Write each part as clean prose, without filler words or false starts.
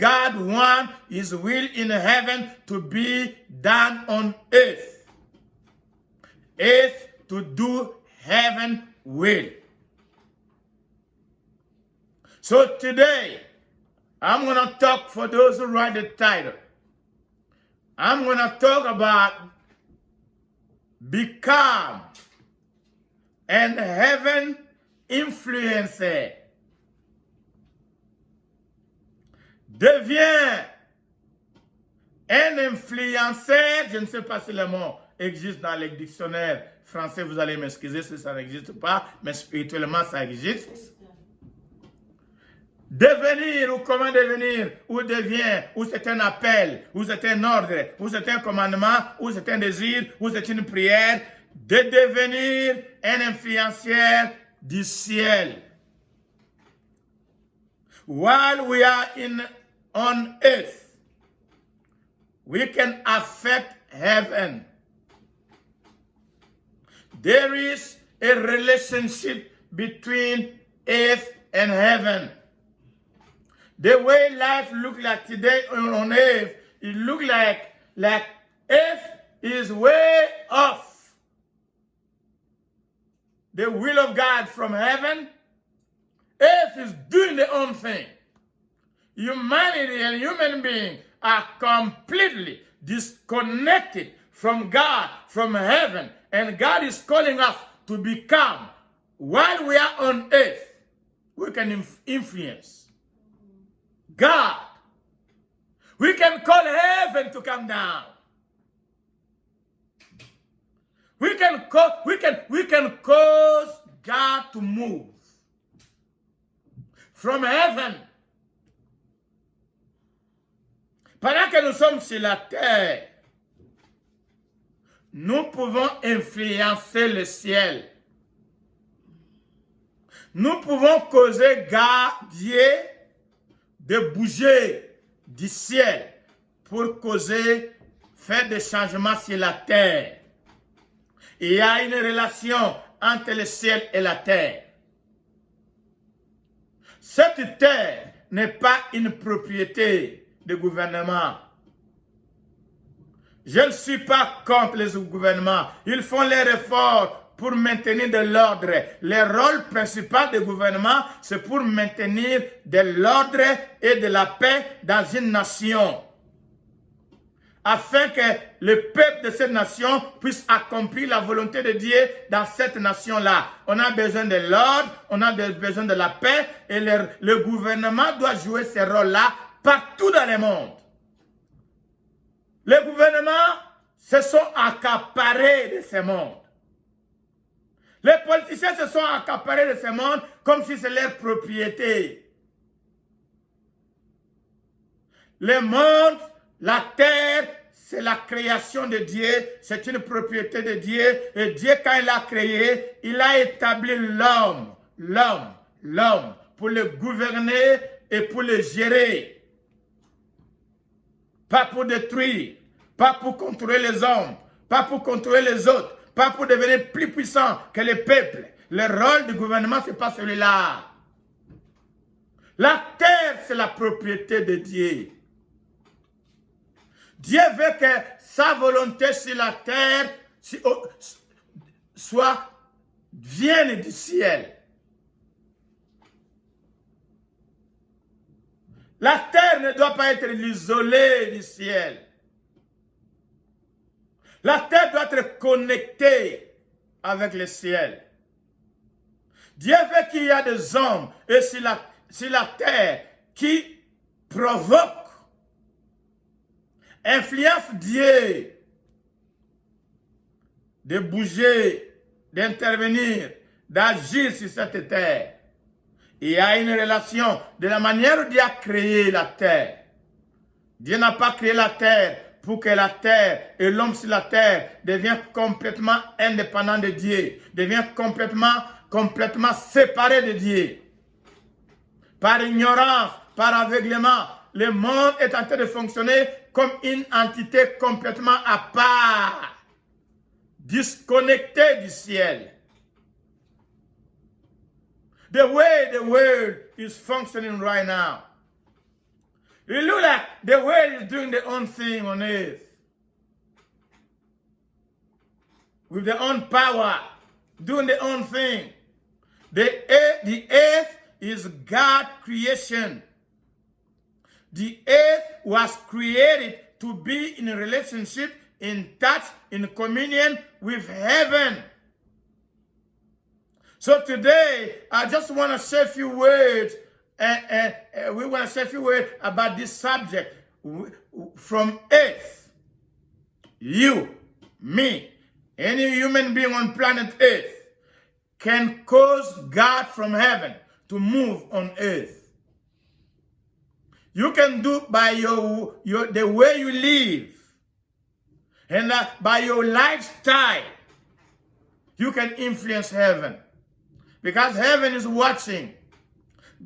God wants his will in heaven to be done on earth. Earth to do heaven will. So today, I'm going to talk for those who write the title. I'm going to talk about become an heaven influencer. Deviens un influenceur. Je ne sais pas si le mot existe dans les dictionnaires français. Vous allez m'excuser si ça n'existe pas, mais spirituellement ça existe. Devenir ou comment devenir, ou devient, ou c'est un appel, ou c'est un ordre, ou c'est un commandement, ou c'est un désir, ou c'est une prière, de devenir un influenceur du ciel. While we are on earth, we can affect heaven. There is a relationship between earth and heaven. The way life looks like today on earth, it looks like earth is way off the will of God from heaven. Earth is doing their own thing. Humanity and human beings are completely disconnected from God, from heaven. And God is calling us to become, while we are on earth, we can influence God. We can call heaven to come down. We can cause God to move from heaven. Pendant que nous sommes sur la terre, nous pouvons influencer le ciel. Nous pouvons causer Dieu de bouger du ciel pour faire des changements sur la terre. Il y a une relation entre le ciel et la terre. Cette terre n'est pas une propriété de gouvernement. Je ne suis pas contre les gouvernements. Ils font leurs efforts pour maintenir de l'ordre. Le rôle principal du gouvernement, c'est pour maintenir de l'ordre et de la paix dans une nation, afin que le peuple de cette nation puisse accomplir la volonté de Dieu dans cette nation-là. On a besoin de l'ordre, on a besoin de la paix, et le gouvernement doit jouer ce rôle-là partout dans le monde. Les gouvernements se sont accaparés de ce monde. Les politiciens se sont accaparés de ce monde comme si c'est leur propriété. Le monde, la terre, c'est la création de Dieu, c'est une propriété de Dieu. Et Dieu, quand il l'a créé, il a établi l'homme, pour le gouverner et pour le gérer. Pas pour détruire, pas pour contrôler les hommes, pas pour contrôler les autres, pas pour devenir plus puissant que le peuple. Le rôle du gouvernement, ce n'est pas celui-là. La terre, c'est la propriété de Dieu. Dieu veut que sa volonté sur la terre vienne du ciel. La terre ne doit pas être isolée du ciel. La terre doit être connectée avec le ciel. Dieu veut qu'il y ait des hommes sur la terre qui provoquent, influencent Dieu de bouger, d'intervenir, d'agir sur cette terre. Il y a une relation de la manière dont Dieu a créé la terre. Dieu n'a pas créé la terre pour que la terre et l'homme sur la terre deviennent complètement indépendants de Dieu, deviennent complètement séparés de Dieu. Par ignorance, par aveuglement, le monde est en train de fonctionner comme une entité complètement à part, disconnectée du ciel. The way the world is functioning right now, It looks like the world is doing their own thing on earth. With their own power, doing their own thing. The earth is God's creation. The earth was created to be in a relationship, in touch, in communion with heaven. So today, I just want to say a few words, we want to say a few words about this subject. From earth, you, me, any human being on planet earth can cause God from heaven to move on earth. You can do it by the way you live, and by your lifestyle. You can influence heaven, because heaven is watching.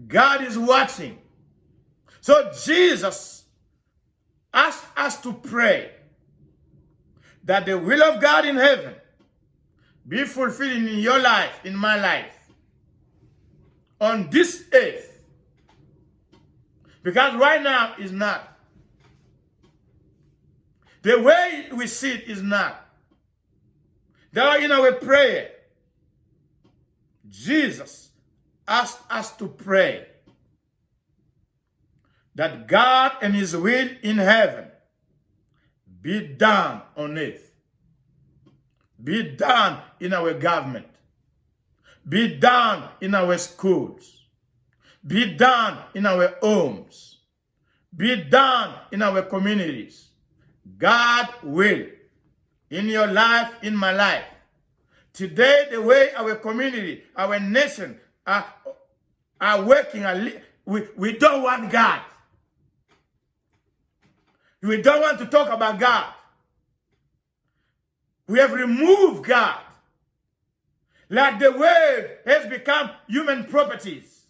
God is watching. So Jesus asked us to pray that the will of God in heaven be fulfilled in your life, in my life, on this earth. Because right now is not. The way we see it is not. Therefore, in our prayer, Jesus asked us to pray that God and His will in heaven be done on earth. Be done in our government. Be done in our schools. Be done in our homes. Be done in our communities. God will in your life, in my life. Today, the way our community, our nation are working, we don't want God. We don't want to talk about God. We have removed God. Like the world has become human properties.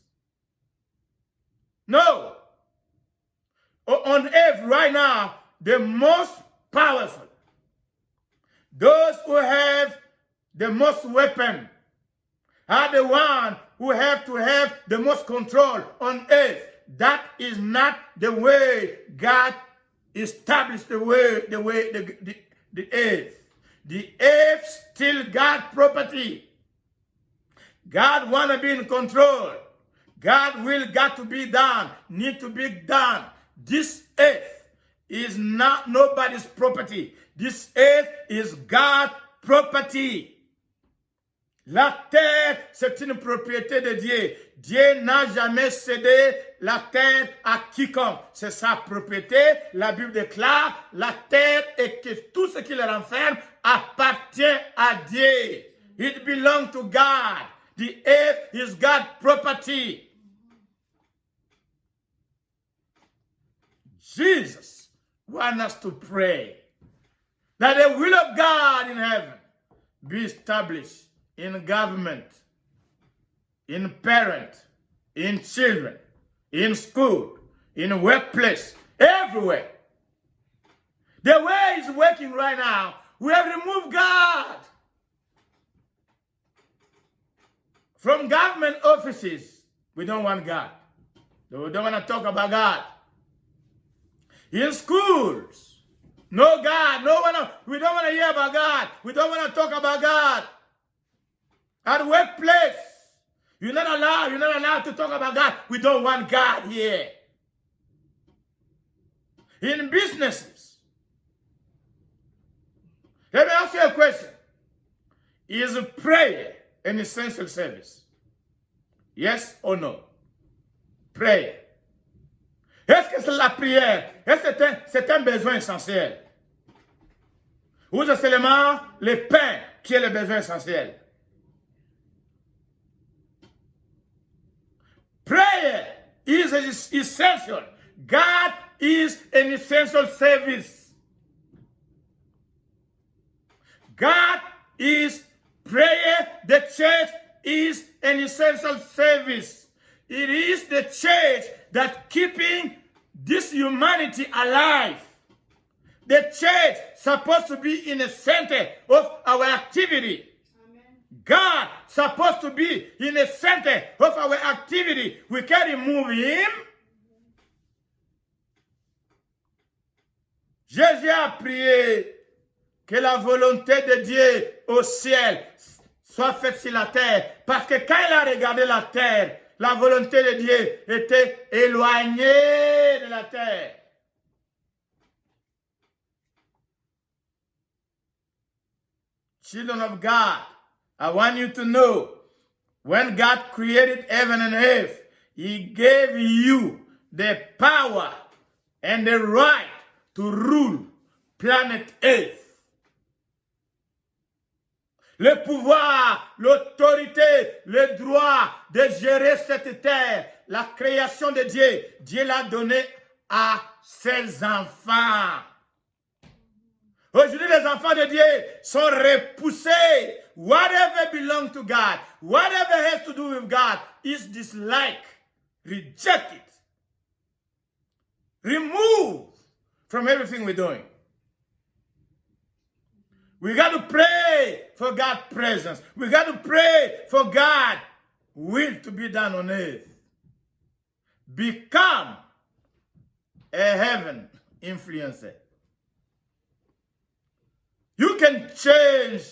No. On earth right now, the most powerful, those who have the most weapon, are the ones who have to have the most control on earth. That is not the way God established the earth. The earth still God's property. God want to be in control. God will got to be done, need to be done. This earth is not nobody's property. This earth is God's property. La terre, c'est une propriété de Dieu. Dieu n'a jamais cédé la terre à quiconque. C'est sa propriété. La Bible déclare, la terre et que tout ce qui la renferme appartient à Dieu. It belongs to God. The earth is God's property. Jesus wants us to pray that the will of God in heaven be established in government, in parents, in children, in school, in workplace, everywhere. The way it's working right now, we have removed God from government offices. We don't want God. We don't want to talk about God. In schools, no God. We don't want to hear about God. We don't want to talk about God. At workplace, you're not allowed to talk about God. We don't want God here. In businesses, let me ask you a question. Is prayer an essential service? Yes or no? Prayer. Est-ce que c'est la prière? Est-ce que c'est un besoin essentiel? Ou c'est seulement le pain qui est le besoin essentiel? Prayer is essential. God is an essential service. God is prayer. The church is an essential service. It is the church that keeping this humanity alive. The church is supposed to be in the center of our activity. God is supposed to be in the center of our activity. We can remove Him. Jésus a prié que la volonté de Dieu au ciel soit faite sur la terre. Parce que quand il a regardé la terre, la volonté de Dieu était éloignée de la terre. Children of God, I want you to know, when God created heaven and earth, He gave you the power and the right to rule planet Earth. Le pouvoir, l'autorité, le droit de gérer cette terre, la création de Dieu, Dieu l'a donné à ses enfants. Aujourd'hui, les enfants de Dieu sont repoussés. Whatever belongs to God, whatever has to do with God, is disliked, rejected, removed from everything we're doing. We got to pray for God's presence. We got to pray for God's will to be done on earth. Become a heaven influencer. You can change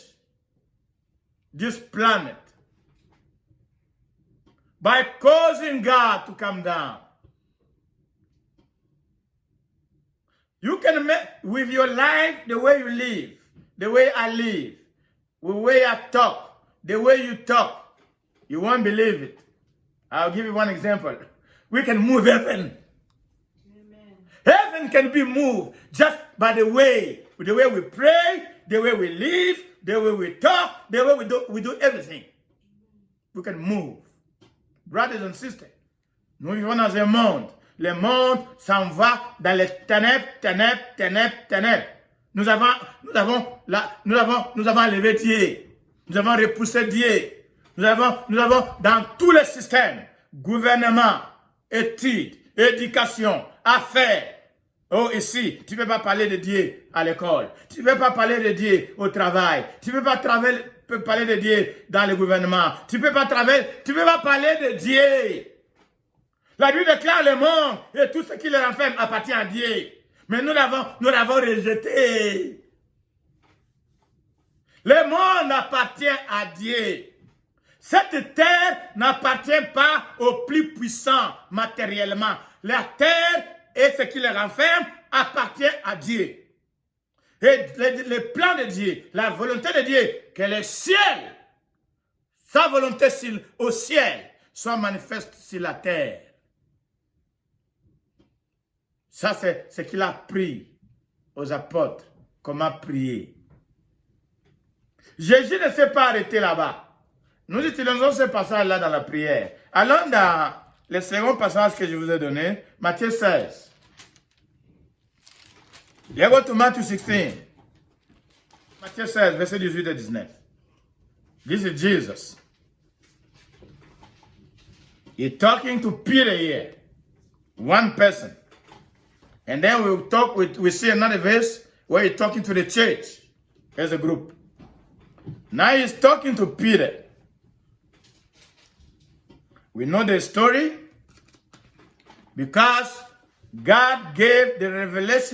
this planet by causing God to come down. You can make with your life the way you live, the way I live, the way I talk, the way you talk. You won't believe it. I'll give you one example. We can move heaven. Amen. Heaven can be moved just by the way we pray, the way we live, the way we talk, the way we do everything. We can move. Brothers and sisters, nous vivons dans un monde. Le monde s'en va dans les ténèbres, ténèbres, ténèbres, ténèbres. Nous avons enlevé Dieu. Nous avons repoussé Dieu. Nous avons dans tous les systèmes, gouvernement, études, éducation, affaires. Oh, ici, tu ne peux pas parler de Dieu à l'école. Tu ne peux pas parler de Dieu au travail. Tu ne peux pas parler de Dieu dans le gouvernement. Tu ne peux pas parler de Dieu. La Bible déclare le monde et tout ce qui le renferme appartient à Dieu. Mais nous l'avons rejeté. Le monde appartient à Dieu. Cette terre n'appartient pas aux plus puissants matériellement. La terre et ce qui le renferme appartient à Dieu. Et le plan de Dieu, la volonté de Dieu, que le ciel, sa volonté au ciel, soit manifeste sur la terre. Ça, c'est ce qu'il a pris aux apôtres, comment prier. Jésus ne s'est pas arrêté là-bas. Nous utilisons ce passage-là dans la prière. Allons dans le second passage que je vous ai donné, Matthieu 16. Let's go to Matthew 16. Matthieu 16, verset 18 et 19. This is Jesus. He's talking to Peter here. One person. And then we see another verse where he's talking to the church as a group. Now he's talking to Peter. We know the story because God gave the revelation